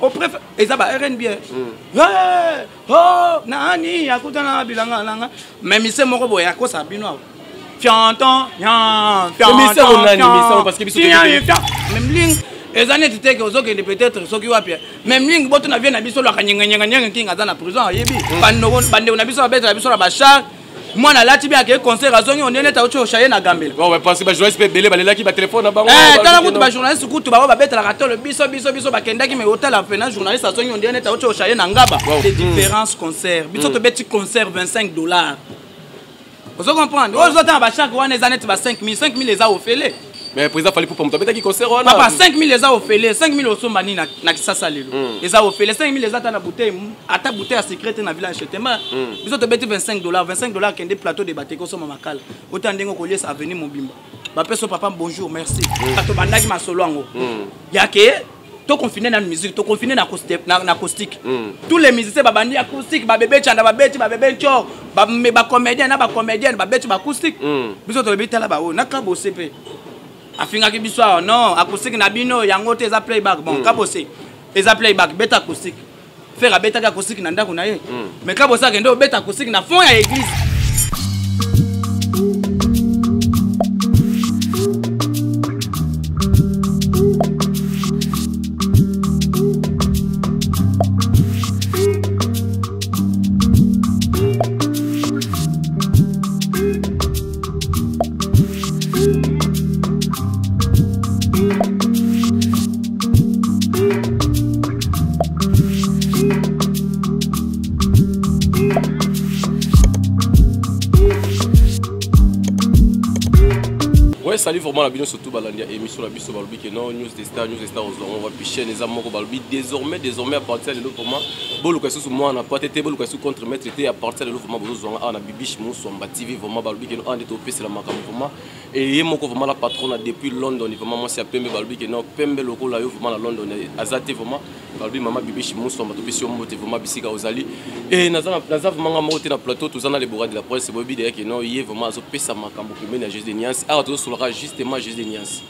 au préfet eza ba RNB oh nani akutana bilanga nanga mais mise moko boya ko sa bino fianton parce que même ligne ezane tite ke ozokende peut-être soki wapi même ligne boto na vie na biso la kanyanga kinga za na prison yebi bande na biso babeta na biso la bachar moi na lati bien ke concert azongi on est ta chaye na gambela ouais parce que ba journaliste pe belé balela ki ba téléphone na bango tala kutu ba journaliste kutu ba beta la rato le biso bakendaki mais hôtel a fait na journaliste azongi on est ta chaye na ngaba les différences concert biso to beti concert $25 vous comprenez aujourd'hui ba chaque one ezane ba 5000 les a offert. Mais président fallait pour me qui concert on papa 5000 les a offert 5000 osombani na kisasa lelo les a offert 5000 les a ta na bouteille ata bouteille à secrète na village chetema biso to beti $25 kende plateau de bateko so makala otandengo ko lier avenue Mobimba ba peso papa bonjour merci kato bandaki masolo ngo yake to confiné na musique to confiné na acoustique tous les musiciens babandi acoustique ba bébé chanda ba beti ba bébé chor ba comédien na ba comédienne ba beti ba acoustique biso to beti la ba o na ka bosé pe afinga ki biso non acoustique na bino yango te za playback bon ka bosé eza playback beta acoustique faire beta acoustique na ndako na ye mais ka bosé kende beta acoustique na fond ya église. Salut vraiment la vidéo surtout balandia émission la biso balbi que non news des stars on va picher les amoko balbi désormais à partir de l'autre moment bolu ka sous moi on a pas été bolu ka sous contre maître était à partir de l'autre moment besoin on a bibiche Musomba TV vraiment balbi que on est topé c'est la makam vraiment et yemoko vraiment la patronne depuis London vraiment moi c'est pembe balbi que non pembe loko la yo vraiment à London azate vraiment balbi maman bibiche Musomba topé sur moto vraiment bisika ozali et naza vraiment moté na plateau tous les bourrades de la presse bobi derrière que non yé vraiment azo pesa makam pour mener juste des nuances ah tout sur justement juste des nuances.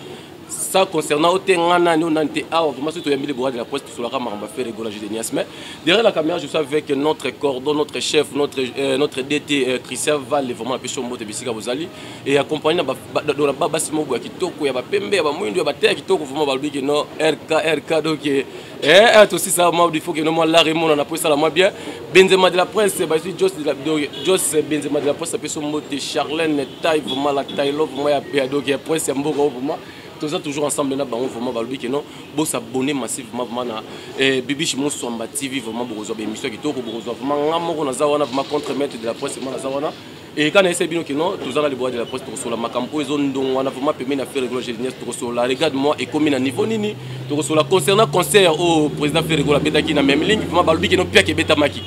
Ça concernant Otengana, nous n'avons pas vraiment surtout les bourrades de la presse sur la rame on va faire rigoler juste des nuances. Mais derrière la caméra, je suis avec notre cordon, notre chef, notre DT Christian Val, vraiment la pêche au mot de Bissika Bozali et accompagné dans la baba Simo Kitoko, il y a Pembe, il y a Mouindu, il y a Terre Kitoko, vraiment Balbi que non RK donc aussi ça il faut que nous la Raymond on a pris ça la moins bien. Benzema de la presse, Joss Benzema de la presse, ça peut se monter Charlène taille vraiment la taille là vraiment il y a donc il y a presse un beau vraiment tous ça toujours ensemble là bah on vraiment balbi que non beau s'abonner massivement vraiment na Bibiche Musomba TV vraiment pour résoudre émission qui toko pour résoudre vraiment ngamoko na zawana vraiment contre-maître de la presse vraiment na zawana et quand on essaie bien que non tous ça les bois de la presse pour sur la macampo ils ont donc on a vraiment permis à faire rigoler Génias pour sur la regarde moi et comme à niveau nini pour sur la concernant concert au président faire rigoler beta qui na même ligne vraiment balbi que non pia que beta maki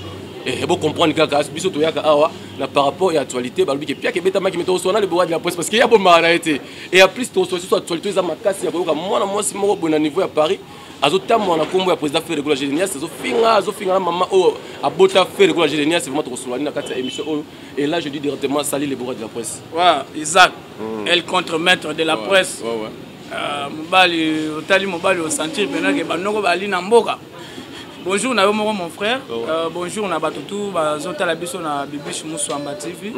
et vous comprendre que biso to yaka awa na par rapport à l'actualité balbi que pia que beta maki meto sur les bois de la presse parce qu'il y a bon marité et en plus to sur actualité za makasi ya ko moi si mo bon niveau à Paris azotamwa na kombo ya président faire rigoler Génias azofinga maman o abota faire rigoler Génias vraiment to sur na kati émission et là je dis directement salut les bois de la presse ouais Isaac elle contre-maître de la presse mobali otali mobali au sentir maintenant que banoko bali na mboka. Bonjour mon frère, bonjour na batutu bazota la biso na Bibiche Musomba TV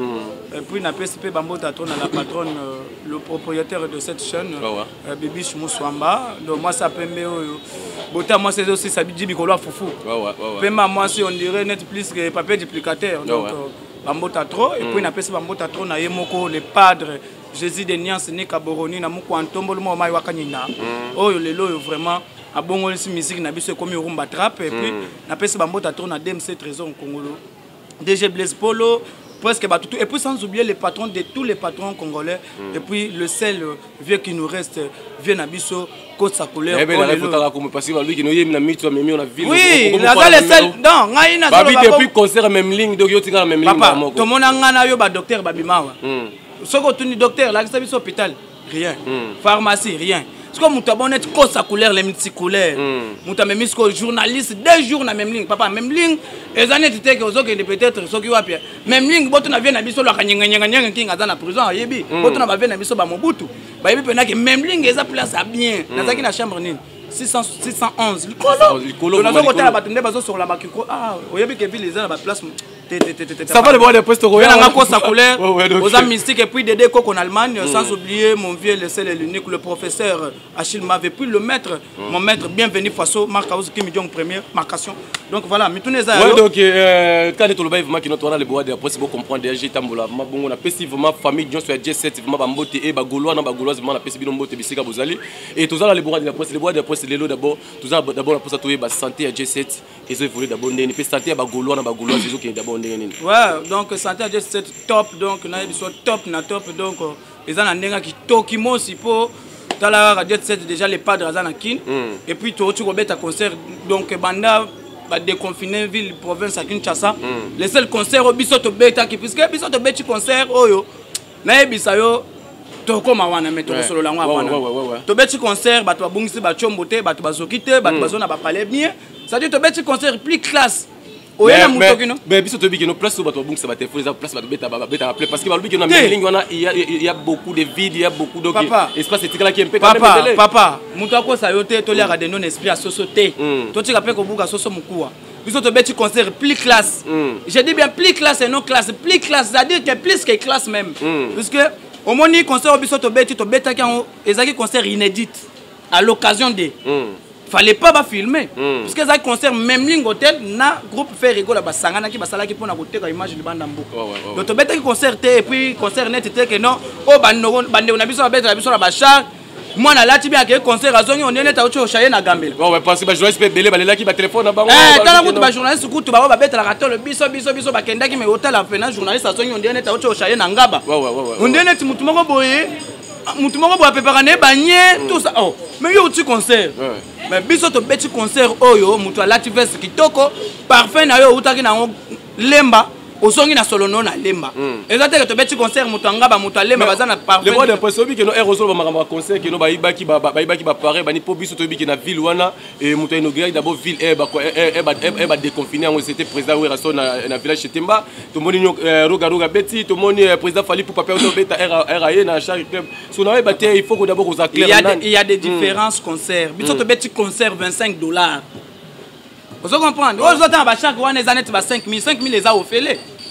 et puis na PSP Bambota Tona la patronne le propriétaire de cette chaîne Bibiche Musomba donc moi ça pembe bota moi c'est aussi ça dit bikolo foufou pemba moi si on dirait net plus que papier duplicateur donc Bambota trop et puis na PSP Bambota trop na yemoko le padre Jésus de Niance ne Kaboroni na muko antombolo mo mai wakanyina oyo lelo vraiment a bon musique na biso comme rumba trap et puis na pesa bambota tourne na DMC Trésor au Congolo DG Blaise Polo presque tout et puis sans oublier les patrons de tous les patrons congolais et puis le seul vieux qui nous reste vient na biso côte sa couleur parce que lui qui nous yem na mito memi on a ville oui la le seul non ngai na babi depuis concert même ligne donc yo tika même ligne papa to mona ngana yo ba docteur babimawa soko tuni docteur la biso hôpital rien pharmacie rien parce que muta bonnet cause sa couleur les multicouleurs muta même jusqu'au journaliste 2 jours na même ligne papa même ligne les années tete que ozoke peut-être soki wapi même ligne boto na vient na biso la kanyanga kinga za na prison yebi boto na ba vient na biso ba mobutu ba yebi pena que même ligne eza place à bien nazaki na chambre nini 611 likolo on a côté la batende bazo sur la bakiko ah oyebi ke ville les gens la place ça va le voir les postes royaux on a encore sa couleur aux amis mystique et puis Dédé Coco en Allemagne sans oublier mon vieux le seul et l'unique le professeur Achille m'avait pu le maître mon maître bienvenue Faso Marc Aouzi qui me dit en première marcation donc voilà mituneza ouais donc quand est le bail vraiment qui notre on a le bois de après c'est pour comprendre déjà tambola mabongo na pesi vraiment famille John sur J7 vraiment bambote et bagolois na bagolois vraiment na pesi bino mbote bisika bozali et tous les bois de la presse les bois de presse les lots d'abord tous d'abord la presse to ba santé à J7 et ça évolue d'abord ndeni pe santé à bagolois na bagolois ils qui d'abord ndeni ouais donc santé à J7 top donc na biso top na top donc les gens ndenga qui toki mo sipo tala radio 7 déjà les padres azana kin et puis tu robeta concert donc banda ba déconfiner ville province à Kinshasa les seuls concerts au biso to beta qui puisque biso to beti concert oyo na ebisa yo to koma wana meto solo la wana to beti concert bato babungisi ba chombote bato bazokite bato bazona ba parler bien ça dit to beti concert plus classe. Mais biso to bi que nos places bato babungisa ba téléphone les places bato beta parce que ba que na mailing wana il y a beaucoup de vide il y a beaucoup de espace étique là qui est un peu papa muto akosa yo te to liaka de non esprit à société to tika pe ko buka soso mukuwa biso to beti concert plus classe je dis bien plus classe et non classe plus classe c'est-à-dire que plus que classe même parce que au moni concert biso to beta ki ezaki concert inédit à l'occasion de fallait pas filmer parce que ça concert même ligne hôtel na groupe fait rigola basangana ki basala ki pona koteka image de banda mboka donc to beta ki concert et puis concert net était que non o bande na biso beta na biso na bachar moi na lati bien que concert azongi on est ta ocho chaye na gambela ouais parce que ba journaliste pe belé balela ki ba téléphone na bango tala kutu ba journaliste kutu ba beta la rato le biso bakenda ki me hôtel en fena journaliste azongi on est ta ocho chaye na ngaba on est mutu moko boye mutu moko boye préparer banye tout ça oh mais yo tu concert mais biso to beti concert oyo mutu alati veste kitoko parfait na yo utaki na lemba osongi na solo non na lemba ezate to beti concert mutu ngaba mutu lemba bazana parfait le bois de poisson bi que no aérosol ba makamba concert que no ba ibaki ba pare ba ni po biso to bi que na ville wana et mutu inauguré d'abord ville ba déconfiné on c'était président Werason na village Chetemba to moni roga beti to moni président Fali pour papier to beta RAE na chaque club so na ba il faut que d'abord vous clair il y a des différences concerts biso to beti concert $25 vous comprenez aujourd'hui ba chaque wana zanet ba 5000 les a offert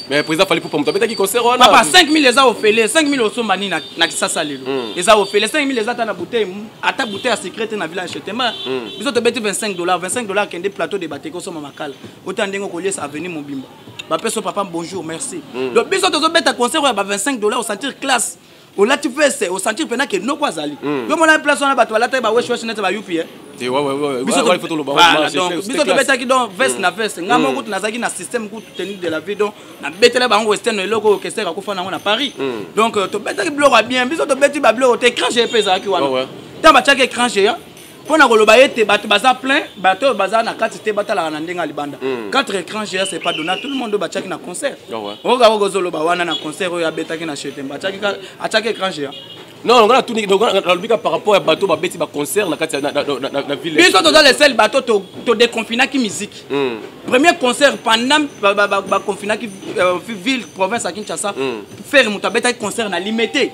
mais président Fali pour mutu beta ki concert wana papa 5000 les a offert 5000 osombani na kisasa lelo les a offert 5000 les ata na bouteille ata bouteille à secrète na village Chetemba biso to beti $25 kende plateau de bateko so makala otandengo ko lier avenue Mobimba ba peso papa bonjour merci donc biso to beta concert ya ba $25 au sentir classe au lati veste au sentir pena que no kwazali yo mona place on bato balata ba wesh net ba UP ouais biso to beta ki donc veste na veste ngamo kutu nazaki na système kutu tenue de la vie donc na betela ba western eloko orchestre ka kufana na Paris donc to beta ki bloc bien biso to beti ba bloc écran GP za ki wana ta ba chaka écran géant pona koloba ete bato baza plein bato baza na kati te batala na ndenga libanda 4 écrans géants c'est pas donné tout le monde bachaki na concert oga gozolo ba wana na concert oyo abetaki na Chetemba achaki écran géant non on a tout na par rapport à bateau ba beti ba concert na kati na ville biso to dans les seuls bateaux to déconfiner qui musique premier concert pendant ba confiner qui ville province à Kinshasa faire mutabeta concert na limité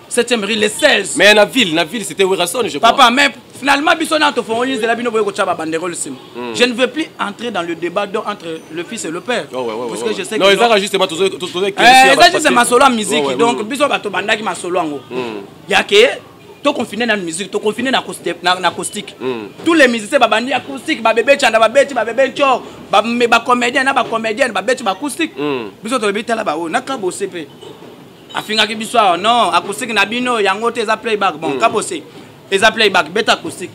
7e rue les 16 mais na ville c'était Werason je crois papa mais finalement bisona to font de la bino boye ko chaba banderole sim je ne veux plus entrer dans le débat entre le fils et le père parce que je sais que non ils ont justement tous c'est ma solo musique donc biso bato bandaki ma solo ngo yake to confiner na musique to confiner na acoustique tous les musiciens ba bandi acoustique ba bébé chanda ba beti ba bébé chor ba comédien na ba comédienne ba beti ba acoustique biso to bitala ba o na ka bosé pe afinga ki biso non acoustique na bino yango te za playback bon ka bosé eza playback beta acoustique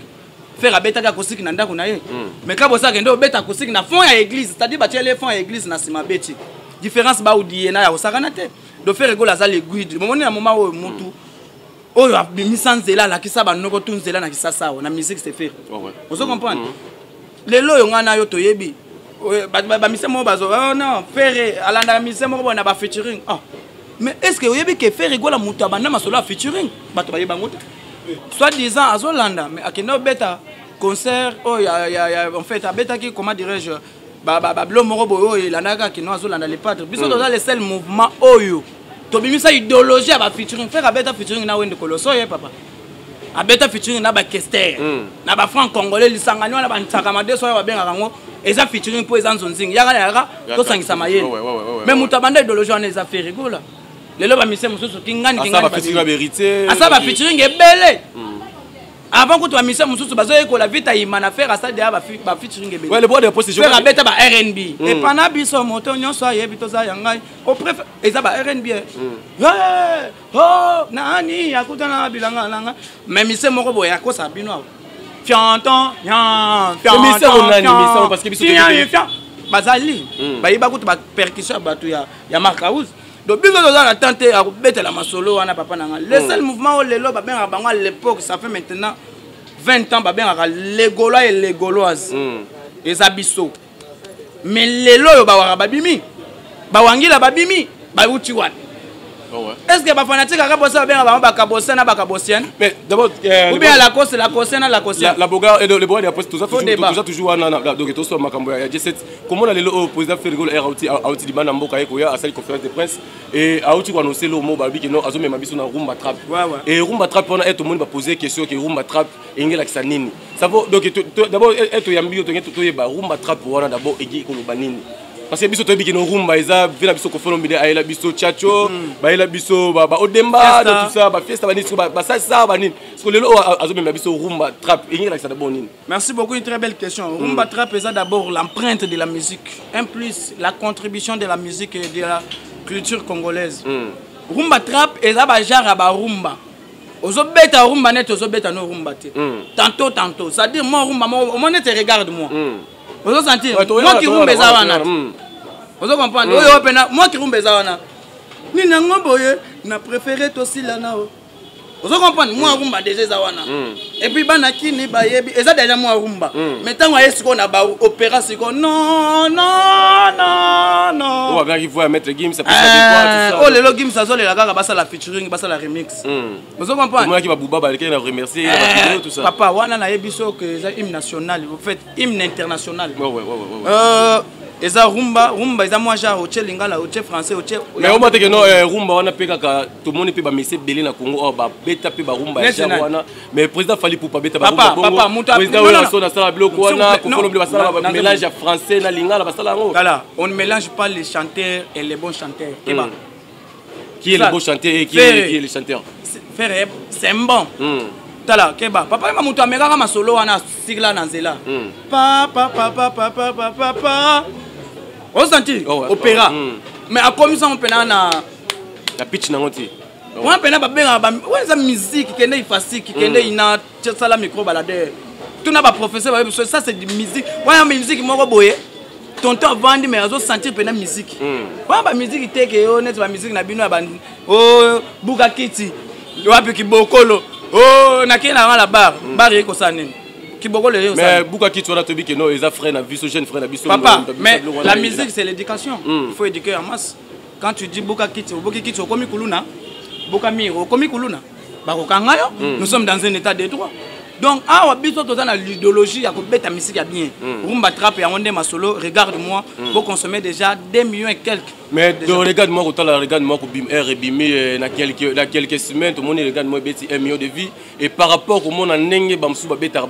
faire beta acoustique na ndako na ye mais ka bosa kendo beta acoustique na fond ya église c'est-à-dire ba tiele fond ya église na sima beti différence ba odiye na ya osakana te do faire rigola za le guide momoni na moment o mutu oyo abimisanzela la kisaba noko tunzela na kisasa na musique c'est faire vous comprenez lelo yo ngana yo toyebi ba misemo bazo non faire alanda misemo bona ba featuring mais est-ce que vous avez que faire rigoler mutu abanda masolo featuring bato ba yebango soit disant azolanda mais akeno beta concert oh ya en fait beta qui comment dirais-je blo moko boyo elandaka kino azolanda les padres biso dans les seuls mouvements oyo to bimisa idéologie ba featuring faire beta featuring na wende koloso ye papa abeta featuring na ba Kester na ba franc congolais lisangani wana ba ntsakama de so ba benga kango eza featuring po eza nzonzingi yaka to sangisa mayele mais mutabanda idéologie wana eza fait rigola lelo ba mise mususu kingani ba featuring la vérité asa ba featuring ebele avant que tu as mis ça mususu bazo ko la vite imana faire ça de ba featuring ebele ouais le bois de poste je faire abeta ba R&B et pana biso moto nyonso ayebi to za yangai au préfère eza ba R&B oh nani yakutana bilanga langa mais mise moko boya ko sa bino fianton fianton parce que biso bazali bayiba kutu ba percussion batu ya Marcaouz donc biso dans la tente à bettre la masolo wana papa nanga le seul mouvement lelo ba benga bango à l'époque ça fait maintenant 20 ans ba benga les Gaulois et les Gauloises les abisso mais lelo yo ba wara babimi ba wangila babimi ba uti wana est-ce que ba fanatique ka bossa benga ba kabossa na ba kabossienne mais d'abord ou bien la cause la cosena la cosena la boga et le bois de poste tout ça toujours wana donc to so makambo ya J7 comment lelo au président Ferrigol auti di bana mboka yeko ya asali conférence de presse et auti ko annoncer le mot babi que non azo mema biso na rumba trap et rumba trap on a tout le monde va poser question que rumba trap ingela kisanini ça vaut donc d'abord eto yambi to yeba rumba trap wana d'abord egi ko banini parce que biso to biki no rumba eza vina biso ko fono mbide ayela biso chacho bayela biso ba odemba tout ça ba fiesta bani ba ça bani parce que lelo azo mema biso rumba trap ingela kisana bonini. Merci beaucoup, une très belle question. Rumba trap eza d'abord l'empreinte de la musique, un plus la contribution de la musique et de la culture congolaise. Rumba trap eza ba genre ba rumba ozo beta rumba net ozo beta no rumba te tantôt ça dire moi rumba moi net regarde moi ozo sentir moi qui rumba eza wana ozo comprendre oyo pena moi qui rumba eza wana ni nango boye na préféré to silana ozo comprendre moi rumba déjà eza wana et puis bana kini bayebi eza déjà moi rumba mais tango esiko na ba opéra siko non on va voir mettre Gims ça peut ça tout ça oh lelo Gims ça zo la kaka basa la featuring basa la remix ozo comprendre moi qui va Bouba baleke na remercier tout ça papa wana na yebiso que eza hymne national en fait hymne international eza rumba eza moi genre oche lingala oche français oche mais on m'a dit que non rumba wana pe kaka tout le monde peut ba messe belé na Congo oh ba beta pe ba rumba genre wana mais président fali pour pas beta ba rumba papa muta président wana so na sala biloko wana ko folo ba sala ba mélange à français na lingala ba sala ngo voilà on ne mélange pas les chanteurs et les bons chanteurs qui est le bon chanteur et qui est le chanteur frère c'est bon tala keba papa ma mutu ameka ma solo wana sigla na nzela papa on senti opéra mais a comme ça on pena na la pitch na ngoti on pena ba benga ba ouais musique kende ifasi kende ina sala micro balade tout na ba professeur ça c'est de musique ouais mais musique moko boye tonton vandi mais azo sentir pena musique ouais ba musique teke honnête ba musique na bino ba oh buka kiti wapi kibokolo oh nakena la bar eko sanene kibokolo yo mais buka kiti wana tobi que non les frères na biso jeune frère na biso papa mais la musique c'est l'éducation il faut éduquer en masse quand tu dis buka kiti okomi kuluna buka miro okomi kuluna bakokanga yo nous sommes dans un état de droit donc awa biso toza na l'idéologie ya ko beta musique ya bien rumba trap ya onde masolo regarde-moi vous consommez déjà 2 millions et quelques mais regarde-moi ko bim rebimi na quelques semaines tout le monde regarde-moi beti 1 million de vie et par rapport au monde ndenge bamsu ba beta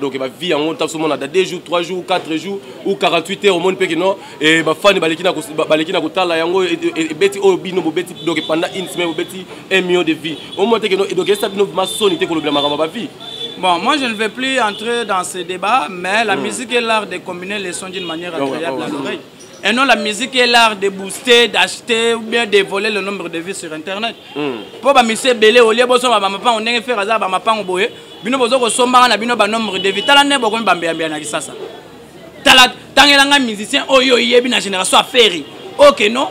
donc ba vie en monta so monde da 2 jours 3 jours 4 jours ou 48 heures au monde pe que non et ba fan baleki na ko tala yango et beti o bino bo beti donc pendant une semaine beti 1 million de vie au monde que non donc ça bino masonité ko le blama ba vie. Bon, moi je ne vais plus entrer dans ce débat, mais la musique est l'art de combiner les sons d'une manière agréable à l'oreille. Et non, la musique est l'art de booster, d'acheter ou bien de voler le nombre de vues sur Internet. Pour la musique belé, au lieu de faire on est fait hasard, on pas boye. Bino bozo ko somba na bino ba nombre de vues. Tala ne boko mbambe ambia na kisasa. Tala tangelanga musicien oyo yebi na génération affaire. OK non?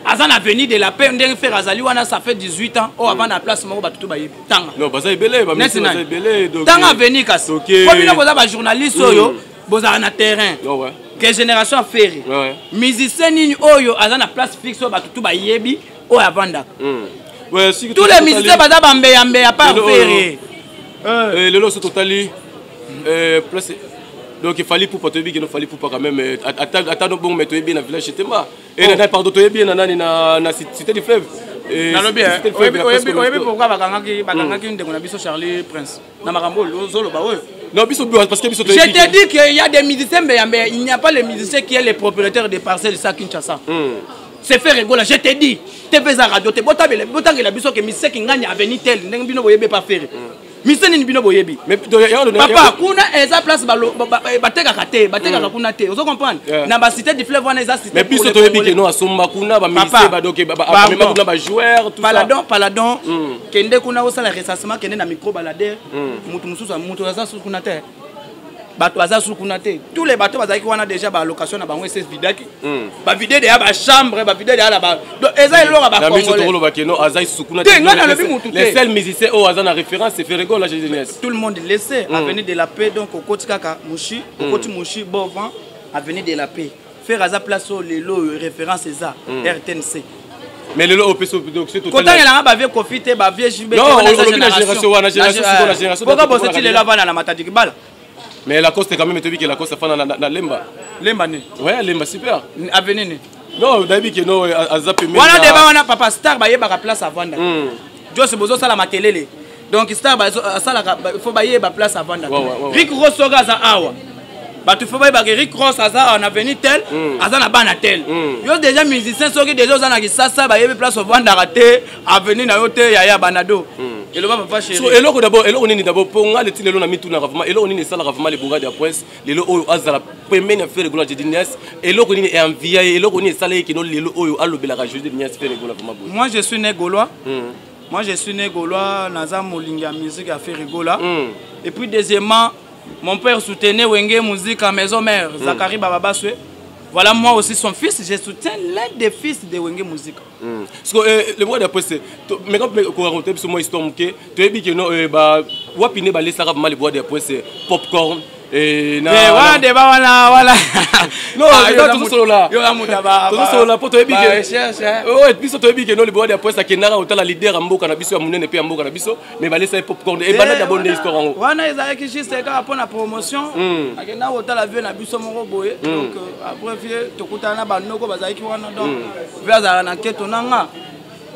Azan a venu de la paix, on dirait faire Azali wana ça fait 18 ans. Oh avant la place moko ba tout ba yebi. Tanga. Non, ba ça belé, ba musique ça belé donc. Tanga venu kas. OK. Comme bino boza ba journaliste oyo, boza na terrain. Ouais. Que génération affaire. Musicien nini oyo azan na place fixe ba tout ba yebi o avanda. Ouais, si tous les musiciens baza bambe yambe à part faire. Le lot c'est totally place. Donc il fallait pour pas te dire qu'il ne fallait pour pas quand même attendre bon mettre bien dans village chez Temba et pardon te bien na cité du fleuve nalobi pourquoi bakangaki ndeko na biso Charlie Prince na makambo ozoloba oyo. Non, parce que je te dis qu'il y a des musiciens, mais il n'y a pas les musiciens qui est les propriétaires des parcelles de Kinshasa. C'est fait rigoler, je te dis. TV radio, te botange la biso que musicien qui gagne avenir tel, n'engi bino boyebe pas faire. Musicien ni bino boyebi. Mais papa, kuna eza place bateka kate, bateka kuna te. Vous comprenez? Na ba cité du fleuve wana eza cité. Mais biso to yebi que no asomba kuna ba musicien ba donc ba même kuna ba joueur tout ça. Paladon, kende kuna osala ressassement kende na micro balader, mutu mususu mutu eza su kuna te. Bato aza su kuna te. Tous les bateaux bazaki wana déjà ba location na bango SS vidaki. Ba vidé de ba chambre, ba vidé de la ba. Donc eza elora ba congolais. Les seuls musiciens au aza na référence c'est Ferrego la jeunesse. Tout le monde laissait avenue de la paix donc au Koti Kaka Mushi, au Koti Mushi Bovan, avenue de la paix. Faire aza place au lelo référence eza RTNC. Mais le lot donc c'est tout. Quand il a ba vieux profiter ba vieux jubé. Non, on génération la génération. Pourquoi vous êtes là bas na matadi bala? Mais la Coste quand même tu dis que la Coste fa na Lemba. Lemba ne. Ouais, Lemba super. Avenue ne. Non, David que non azapé même. Wana débat wana papa Star ba yeba place à vendre. Jo se bozo sala makelele. Donc Star ba sala faut ba yeba place à vendre. Rick Ross soga za awa. Ba tu faut ba Rick Ross aza en avenue tel, aza na bana tel. Yo déjà musicien soki déjà za na kisasa ba yeba place à vendre raté avenue na yo te ya banado. Et le papa chéri. So eloko d'abord, eloko nini d'abord pour nga le tinelo na mitu na ravement, eloko nini sala ravement les bourgades de presse, lelo oyo azala première faire régulier de Nias, eloko nini est envié, eloko nini sala qui no lelo oyo alobela ka de Nias faire régulier vraiment. Moi je suis né gaulois. Moi je suis né gaulois, naza molinga musique a fait rigola. Et puis deuxièmement, mon père soutenait Wenge musique à maison mère, Zakari Bababaswe. Voilà moi aussi son fils, je soutiens l'un des fils de Wenge Musique. Parce que le mois d'après c'est mais quand on raconte sur moi histoire que tu as dit que non bah wapine ba laisser mal le bois d'après c'est popcorn et na voilà non tout ça là yo amutaba tout ça là pour tu as dit que ouais puis tu as dit que non le bois d'après ça kenara autant la leader mboka na biso ya munene pe mboka na biso mais ba laisser popcorn et bana d'abord des histoire en wana ezaki juste ka pour la promotion akena autant la vie na biso moko boye donc après vie tokutana ba noko bazaki wana donc via za na keto nanga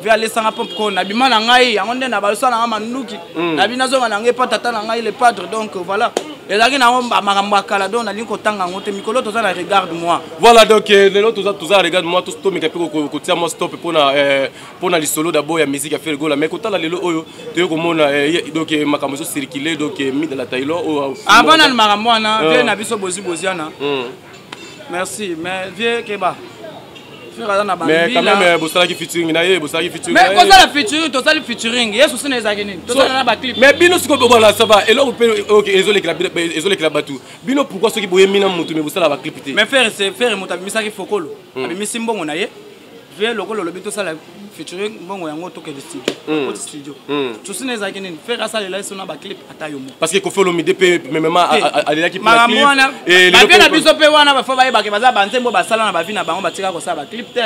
via lesanga popcorn na bima na ngai yango nde na balusa na manuki na bina zo na ngai pa tata na ngai le padre donc voilà. Et là, il y a un caladon, il y a un regarde moi. Voilà, donc, tout ça, regarde moi, tout ce que moi stop pour les solos d'abord, il y a musique à faire le goal. Mais quand il y a donc, ma caméra circulée, donc, mis dans la taille là. Avant, il y a un merci, mais vieux Keba. Mais quand même, vous savez qui featuring, vous savez qui featuring. Mais quoi ça la featuring, tout ça le featuring, yes ou c'est les agénines, tout ça là bas clip. Mais bino siko voilà ça va. Et là on peut OK, désolé que la batu. Bino pourquoi ceux qui boye mina mutu mais vous ça la clip. Mais faire muta misa ki fokolo. Abi misimbo ngona ye. Vieux lokolo lobi tout ça la featuring bongo yango to ke studio. Studio. Tout ça les agénines, faire ça là sur na bas clip atayo mo. Parce que ko follow mi DP même aller là qui pour clip. Et les bien biso pe wana ba fa ba yeba ke baza banzembo ba sala na ba vie na bango ba tika ko ça ba clip te.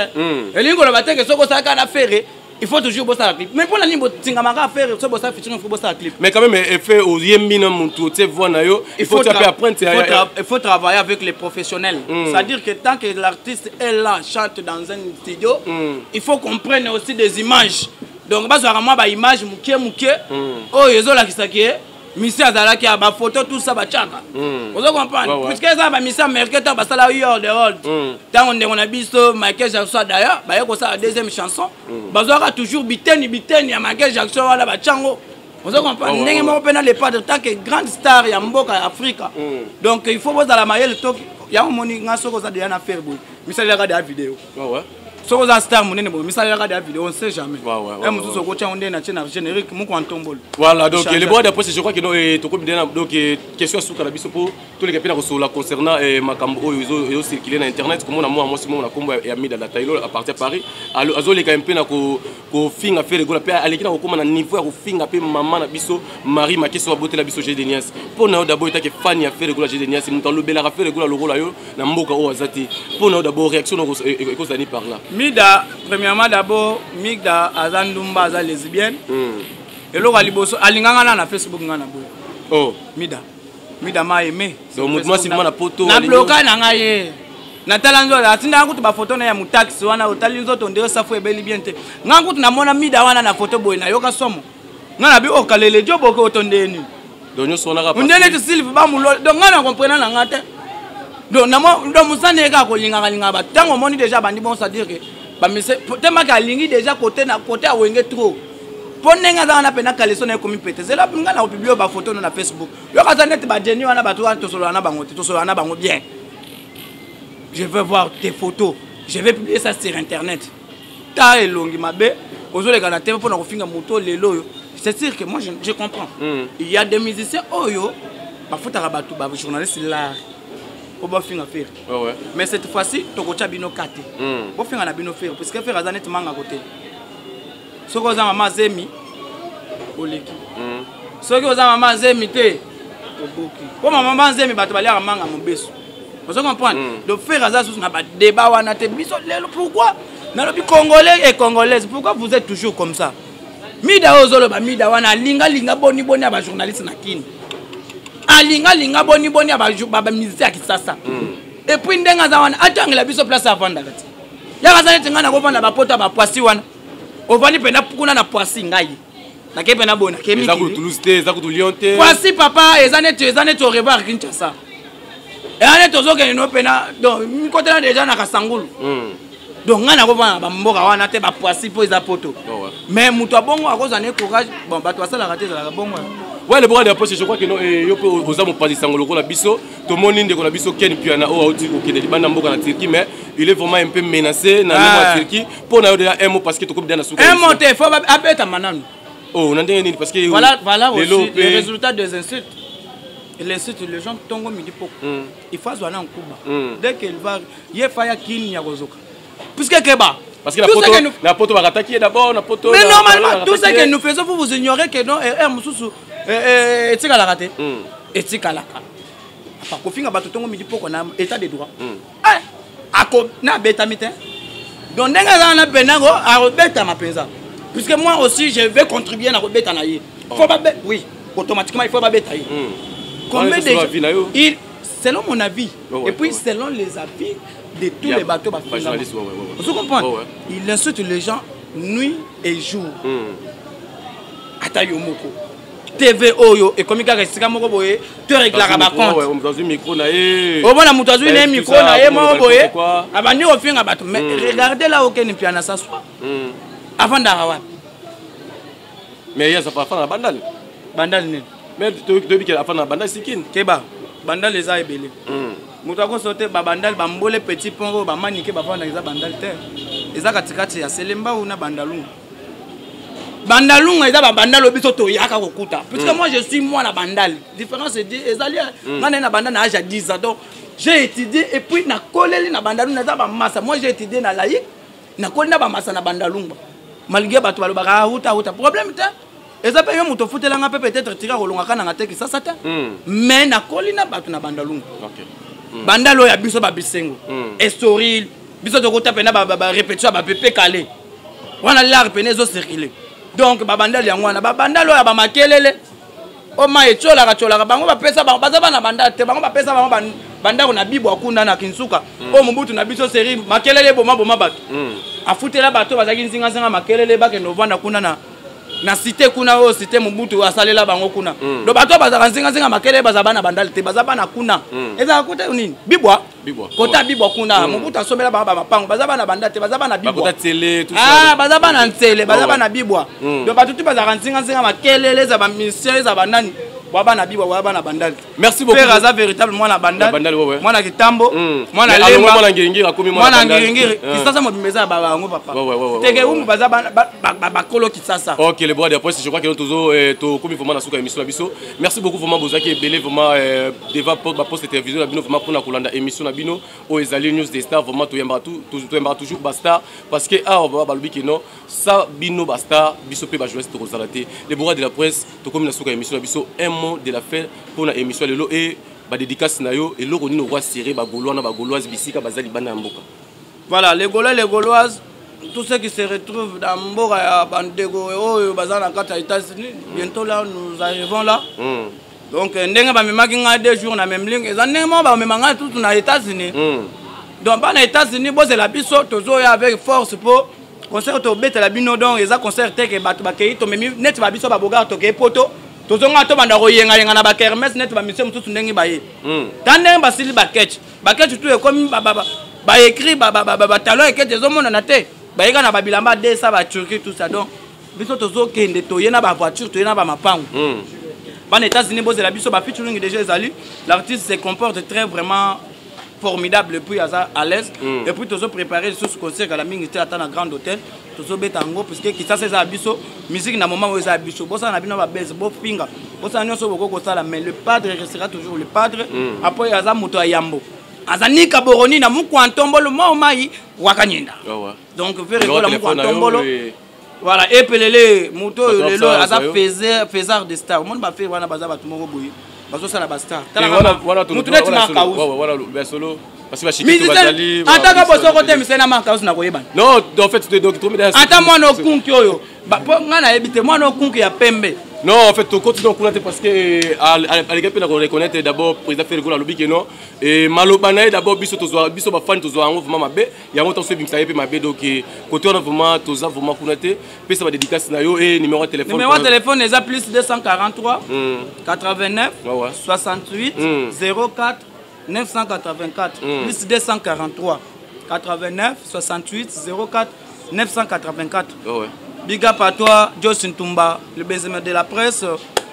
Et lingo lo ba te ke soko ça ka na faire. Il faut toujours bosser la clip. Mais pour la ligne, tu as faire ce boss featuring, il faut bosser la clip. Mais quand même, il faut aux yemina montou, tu vois nayo. Il faut apprendre. Il faut travailler avec les professionnels. C'est-à-dire que tant que l'artiste est là, chante dans un studio, il faut qu'on prenne aussi des images. Donc, bah, ça moi, bah, image, mouké. Oh, ils ont la qui Monsieur Azala qui a ma photo, tout ça, bah, tchaka. Vous comprenez? Puisque ça, bah, monsieur Merkel, bah, ça là, il y a de tant on a visto Michael Jackson d'ailleurs, bah, il y a la deuxième chanson. Bah, ça a toujours biteni, il y a Michael Jackson, là, bah, tchango. Vous comprenez? N'est-ce pas pénal les pas de tant que grande star, il y a Mboka, Afrique. Donc, il faut voir dans la maille le talk. Il y a un moni, il y a un chose à faire. Monsieur, regarde la vidéo. So za star munene bo misali la radio vidéo on sait jamais. Et mususu ko tia onde na chena générique mu ko antombolo. Voilà donc les bois d'après je crois que to ko bidena donc question sur la biso pour tous les capina ko la concernant makambo oyo circuler na internet comme on a moi Simon na kombo ya mi dans la taille à partir de Paris azo les kampe na ko finga faire le gola pe aleki na ko koma na niveau ya ko finga pe maman na biso Marie Makeso wa boté la biso G Denias. Pour na d'abord eta ke fan ya faire le gola G Denias mutan lobela faire le gola lo gola yo na mboka o azati. Pour na d'abord réaction ko zani par là. Mida, premièrement d'abord, Migda Azandumba Aza lesbienne. Et là, Aliboso, Alingana na Facebook ngana boy. Oh, Mida m'a aimé. Donc moi si moi na poto. Na bloqué na ngaye. natala nzoto atinda ngutu ba photo na ya mutaxi wana otali nzoto ndeo safu ebeli bien te ngangutu namona mida wana na photo boy na yoka somo ngana bi okalele jobo ko otondeni donyo sona ka ndene te silve ba mulo donc ngana comprendre na ngate donc namo ndo musane ka ko linga ba tango moni déjà bandi bon ça dire que ba mise tema ka lingi déjà côté na côté a wenge trop ponenga za na pena kaleso na komi pete c'est là ngana ko publier ba photo na Facebook yoka za net ba jeni wana ba to solo na bango te to solo na bango bien. Je veux voir tes photos. Je vais publier ça sur internet. Ta elongi mabe, ozo le gana tv pour na kofinga moto lelo. C'est sûr que moi je comprends. Il y a des musiciens oyo ba fotaka batu ba journaliste là. Pour ba finga faire. Ouais. Mais cette fois-ci tokocha bino kate. Bo finga na bino faire parce que faire azanet manga côté. Soko za mama zemi oleki. Soko za mama zemi te oboki. Ko mama zemi batu balia manga mobeso. Vous comprenez? Donc faire ça sur un débat ou un biso. Pourquoi? Dans le Congolais et Congolaises, pourquoi vous êtes toujours comme ça? Mida ozolo ba mida wana linga boni aba journaliste na kini. Linga boni aba musicien kisasa. Et puis ndenga za wana atanga la biso place avant d'arrêter. Ya kazana tingana ko vanda ba pota ba poisi wana. Ovani pena pukuna na poisi ngai. Na ke pena bona kemi. Za ko Toulouse te, za ko Lyon te. Poisi papa ezane to revoir Kinshasa. Et on est toujours que nous pena donc côté là déjà na kasangulu donc ngana ko ba mboka wana te ba poisi po za poto mais muto bongo akozana courage bon ba to sala raté za bongo ouais le bras de poste je crois que non yo pe oza mo pasi sangolo ko na biso to moni ndeko na biso Ken Piana o auti ko kende bana mboka na Turquie mais il est vraiment un peu menacé na la Turquie pour na yo un mot parce que to ko bien na souka un mot te faut apeta mananu oh na ndenge parce que voilà aussi les résultats des insultes. Et les gens tombent au midi pour il faut aller en Cuba. Dès qu'il va, il y a faya qui n'y a pas. Puisque Keba. Parce que la poto va attaquer d'abord, la poto. Mais normalement, tout ce que nous faisons, vous ignorez que non, et tu as la raté. Et tu as la raté. Parce qu'au final, tu tombes au midi pour qu'on a état de droit. À quoi n'a bêta mitin. Donc, dès que a benago, à rebêta ma pesa. Puisque moi aussi, je vais contribuer à rebêta naïe. Faut pas bêta. Oui, automatiquement, il faut pas bêta. Combien de gens, selon mon avis, et puis selon les avis de tous les bateaux, vous comprenez? Il insulte les gens nuit et jour. Atayo moko. TV Oyo et comme il y a un moko boye, tu réclames ma compte. Dans un micro naé. Au moins la moutazu une micro naé moko boye. Abani au fin abato. Mais regardez là auquel il piano s'asseoir. Avant d'arriver. Mais il y a ça pas faire la bandale. Bandale ne. Mais tu dis que la fin de la bandale c'est qui? Keba. Bandale les a ébélés. Moutako sauté bandale bambole petit pont ba manique ba vendre les bandale terre. Les a katikati ya selemba ou na bandalung. Bandalung les a bandale obiso to yaka kokuta. Puisque moi je suis moi la bandale. Différence c'est ezali ngana na bandale na âge à 10 ans. Donc j'ai étudié et puis na koleli na bandalung na za ba massa. Moi j'ai étudié na laïc na koleli na ba massa na bandalung. Malgré bato balobaka huta problème ta. Et ça peut être foutre là peut-être tirer au long à canne qui ça ça mais na colina batu na bandalung bandalo ya biso ba bisengo estoril biso to kota pena ba répétition ba pepe calé wana l'art penezo circuler donc ba bandalo ya ngwana ba bandalo ya ba makelele o ma echola ka bango ba pesa ba baza bana bandate bango ba pesa bango bandako na bibo akunda na kinsuka o mubutu na biso série makelele boma batu afutela bato bazaki nzinga makelele ba ke novanda kuna na cité kuna o cité mubutu asalela bango kuna do bato bazaka nzinga makele bazabana bandali te bazabana kuna eza kuta nini bibwa kota bibwa kuna mubutu asomela bango ba mapango bazabana bandate bazabana bibwa bakota télé tout ça bazabana ntele bazabana bibwa do bato tu bazaka nzinga makele za ba mission za banani wabana bibwa wabana bandali. Merci beaucoup. Père Aza véritable moi na bandali moi na kitambo moi na lemba moi na ngiringi akomi moi na ngiringi kisasa mo bimeza ba bango papa teke umu baza ba kolo kisasa. OK les bois d'après je crois que nous toujours to komi vraiment na suka émission na biso. Merci beaucoup vraiment bozaki ebele vraiment devant ba poste télévision na bino vraiment pour na kolanda émission na bino o ezali news des stars vraiment to yamba toujours basta parce que on va ba lobiki non ça bino basta biso pe ba journaliste to kozalate les bois de la presse to komi na suka émission na biso de la fin pour la émission lelo et ba dédicace na yo et loko nino roi serré ba gaulois na ba gauloise bisika bazali bana mboka. Voilà les Gaulois les Gauloises tous ceux qui se retrouvent dans mboka ya bandego oyo bazana kata États-Unis bientôt là nous arrivons là. Donc ndenga ba memaki nga 2 jours na même ligne ezanema ba memanga tout na États-Unis. donc bana États-Unis bozela biso tozoya avec force pour concert to betela bino donc eza concert te ke bato bakei to memi net ba biso ba bogar to ke poto tozonga to banda koyenga yenga na ba kermesse net ba mission mututu ndenge baye tande ba sili ba ketch tout e comme ba écrit ba talon et que des hommes na te ba yeka na ba bilamba de ça ba Turquie tout ça donc biso tozo kende to yena ba voiture to yena ba mapangu bana États-Unis bozela biso ba featuring déjà ezali l'artiste se comporte très vraiment formidable puis à l'aise et puis tous préparer ce concert à la ministère à la grande hôtel tous betango parce que qui ça c'est abisso musique na moment où ça abisso bossa na bino ba base bo pinga bossa nyonso boko sala mais le padre restera toujours le padre après aza moto ayambo azani kaboroni na muku antombolo mai wakanyenda donc faire la muku antombolo voilà et pelele moto lelo aza faiseur de star monde ba faire wana baza batu moko boyi bazo sala basta mutu neti marka voilà le solo parce que bashiki to bazali ataka boso kote misena marka na koyebana non en fait tu donc tu ata mwana okunki oyo po ngana ebite mwana okunki ya pembe non en fait tu continues à connaître parce que à l'équipe on reconnaître d'abord président Fergo la lobi que non et malobana d'abord biso ba fan to zo vraiment mabe ya moto so bimsa yepe mabe donc côté on vraiment to za vraiment connaître puis ça va dédicace na yo et numéro de téléphone est à plus 243 89 68 04 984 plus 243 89 68 04 984 big up à toi Joss Ntumba le baiser de la presse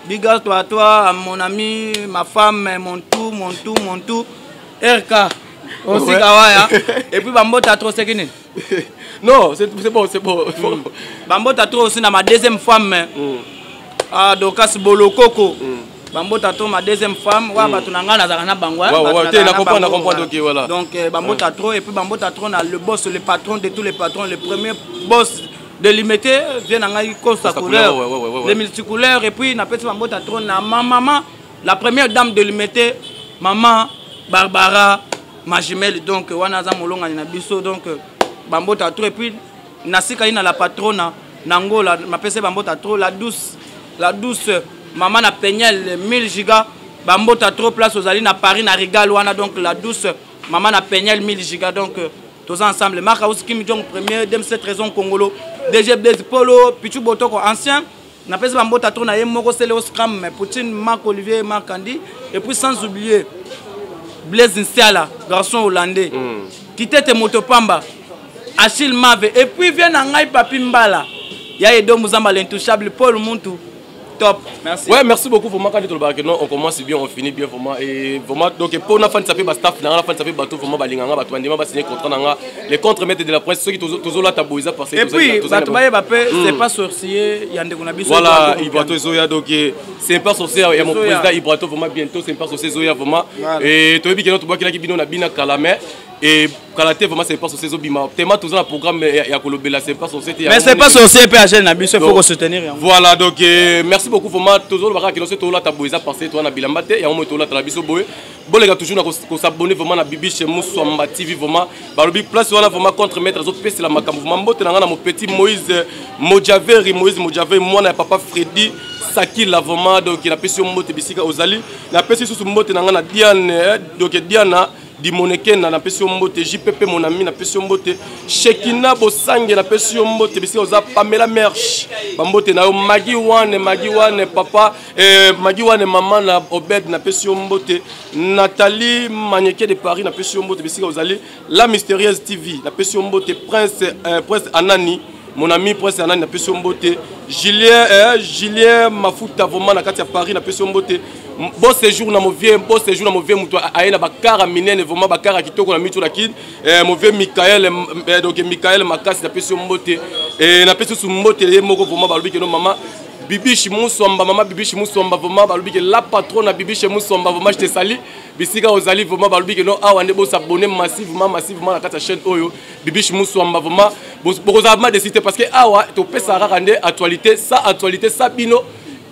big up à toi mon ami ma femme mon tout RK aussi kawaya et puis bambota trop c'est qui non c'est bon bambota trop aussi na ma deuxième femme ah Dokas Bolokoko bambota trop ma deuxième femme wa batu nanga na zaka na bangwa na comprendre OK voilà donc bambota trop et puis bambota trop na le boss le patron de tous les patrons le premier boss de limiter vient en Costa couleur les multicouleurs et puis na petit bambota trop na ma maman la première dame de limiter maman Barbara ma jumelle donc wana za molonga na biso donc bambota trop et puis nasika ina la patrona nangola ma pese bambota trop la douce maman na Pegnel 1000 giga bambota trop place aux alines à Paris na Rigal wana donc la douce maman na Pegnel 1000 giga donc tous ensemble marka aussi Kim Jong premier dem cette raison Congolo DG Blaise Polo Pichu Botoko ancien na pese bambota trop na yemoko c'est le scram Poutine Marc Olivier Marc Andy et puis sans oublier Blaise Nsiala garçon hollandais Kitete Motopamba Achille Mave et puis vient na ngai Papi Mbala ya Edo Muzamba l'intouchable Paul Muntu. Top, merci. Ouais, merci beaucoup. Vraiment, quand on commence bien, on finit bien. Vraiment, et vraiment, donc pour la fin de sa staff, la fin de sa bateau, vraiment, balinganga, bateau, on va signer contrat, les contre-maîtres de la presse, ceux qui toujours là, tabouisa parce que. Et puis, bateau, c'est pas sorcier, il y a des qu'on voilà, Ibrato Zoya, donc c'est pas sorcier, il y a mon président Ibrato, vraiment bientôt, c'est pas sorcier Zoya, vraiment. Et tu as vu que notre bois qui a bino na bina kalamé. Et Kalaté vraiment c'est pas sur ces obima tellement toujours le programme ya kolobela c'est pas sur cette mais c'est pas sur CPHL na biso faut soutenir voilà donc merci beaucoup vraiment toujours le baka qui nous tout là taboisa passer toi na bilamba te ya mo to là la biso boye bolega toujours na ko s'abonner vraiment na Bibi chez Muswamba TV vraiment balobi place wana vraiment contre mettre zo pesi la makambo vraiment mbote na mon petit Moïse Mojaveri moi na papa Freddy Saki la vraiment donc il a pesi mbote bisika ozali na pesi sous mbote na Diane donc Diana di moneke na pesi mbote JPP mon ami na pesi mbote Shekina Bosange na pesi mbote bisi oza Pamela Merch bambote na Magi Wane papa Magi Wane maman na Obed na pesi mbote Nathalie Manieke de Paris na pesi mbote bisi ozali la mystérieuse TV na pesi mbote Prince Anani mon ami Prince Anani na pesi mbote Julien Mafuta vraiment na kati ya Paris na pesi mbote bon séjour na mauvais muto aina bakara minene vraiment bakara kitoko na mitu la kid mauvais Michael donc Michael Makasi na pesi mbote na pesi mbote ye moko vraiment balubi que non maman Bibi Muswamba maman Bibi Muswamba vraiment balubi que la patronne na Bibi Muswamba vraiment je te salue bisika ozali vraiment balubi que non awande bo s'abonner massivement na kata chaîne oyo Bibi Muswamba vraiment beaucoup de citer parce que awa to pesa rarande actualité ça bino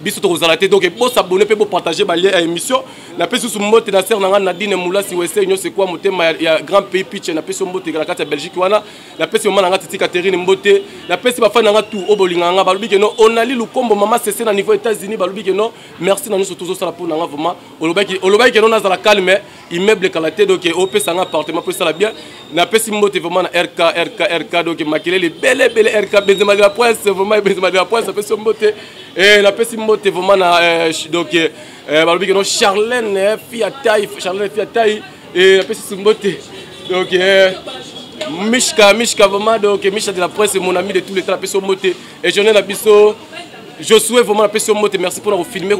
biso to kozala te donc pour s'abonner pour partager ba lien à émission na pesi sous mbote na ser nanga Nadine Moulasi wese nyo c'est quoi motema ya grand pays pitch na pesi mbote la carte ya Belgique wana na pesi mama nanga Titi Catherine mbote na pesi ba fa nanga tout obolinganga balubi ke no onali lukombo mama cessé na niveau États-Unis balubi ke no merci na nyo surtout ça pour nanga vraiment olobaki ke no na za la calme immeuble kalaté donc op sanga appartement pour ça la bien na pesi mbote vraiment na RK donc Makelele belle RK Benzema de la Prince vraiment Benzema de la Prince na pesi mbote et la pesi mbote vraiment na donc balubi ke no Charlène fille à taille et la pesi mbote donc Mishka vraiment donc Mishka de la Presse mon ami de tous les temps la pesi mbote et je na biso je souhaite vraiment la pesi mbote merci pour nous filmer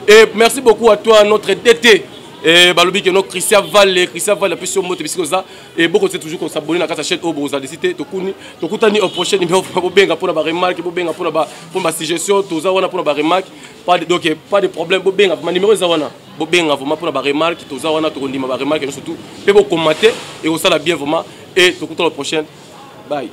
et merci beaucoup à toi notre DT et balobi que no Christian Val la pesi mbote parce que ça et beaucoup c'est toujours qu'on s'abonner à la chaîne au boza décider to kutani au prochain numéro pour benga pour ba remarque pour benga pour ba suggestion tout ça wana pour ba remarque pas de problème pour benga ma numéro ça wana pour benga vraiment pour ba remarque tout ça wana to ndima ba remarque surtout peut commenter et ça la bien vraiment et to kuta la prochaine bye.